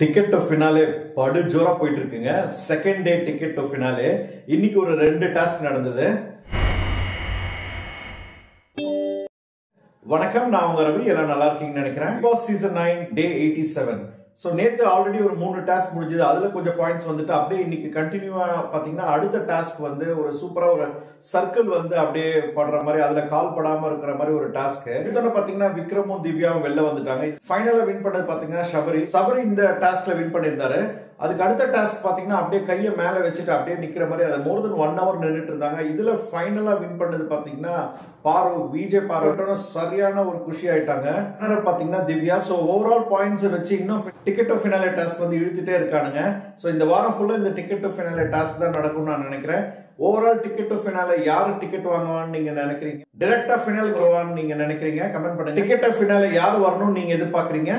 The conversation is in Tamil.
டிக்கெட் டு ஃபினாலே படு ஜோரா போயிட்டு இருக்குங்க. Second day ticket to finale இன்னைக்கு ஒரு 2 டாஸ்க் நடந்தது. வணக்கம், நான் உங்க ரவி. எல்லாம் நல்லா இருக்கீங்கன்னு நினைக்கிறேன். பிக் பாஸ் சீசன் 9 டே 87. ஸோ நேற்று ஆல்ரெடி ஒரு 3 டாஸ்க் முடிஞ்சது. அதுல கொஞ்சம் பாயிண்ட்ஸ் வந்துட்டு அப்படியே இன்னைக்கு கண்டினியூவா பாத்தீங்கன்னா அடுத்த டாஸ்க் வந்து ஒரு சூப்பரா ஒரு சர்க்கிள் வந்து அப்படியே படுற மாதிரி, அதுல கால் படாம இருக்கிற மாதிரி ஒரு டாஸ்க். இதோட பாத்தீங்கன்னா விக்ரமும் திவ்யாவும் வெளில வந்துட்டாங்க. ஃபைனலா வின் பண்ணது பாத்தீங்கன்னா சபரி இந்த டாஸ்க்ல வின் பண்ணியிருந்தாரு. அதுக்கு அடுத்த டாஸ்க் பாத்தீங்கன்னா அப்படியே கையை மேல வச்சுட்டு அப்படியே நிக்கிற மாதிரி அதை மோர் தென் 1 hour நின்றுட்டு இருந்தாங்க. இதுல ஃபைனலா வின் பண்ணது பாத்தீங்கன்னா விஜய் பாரு சரியான ஒரு குஷி ஆயிட்டாங்க. பாத்தீங்கன்னா திவ்யா. சோ ஓவரால் பாயிண்ட்ஸ் வச்சு இன்னும் டிக்கெட் டு ஃபினாலே டாஸ்க் வந்து இழுத்துட்டே இருக்கானுங்க. சோ இந்த வாரம் ஃபுல்லா இந்த டிக்கெட் டு ஃபினாலே டாஸ்க் தான் நடக்கும்னு நான் நினைக்கிறேன். ஓவரால் டிக்கெட் டு ஃபினாலே யாரு டிக்கெட் வாங்குவான்னு நீங்க நினைக்கிறீங்க? டைரக்டா ஃபினாலே வருவான்னு நீங்க நினைக்கிறீங்க? கமெண்ட் பண்ணுங்க. டிக்கெட் டு ஃபினாலே யாரு வரணும்னு நீங்க எதிர்பார்க்கறீங்க?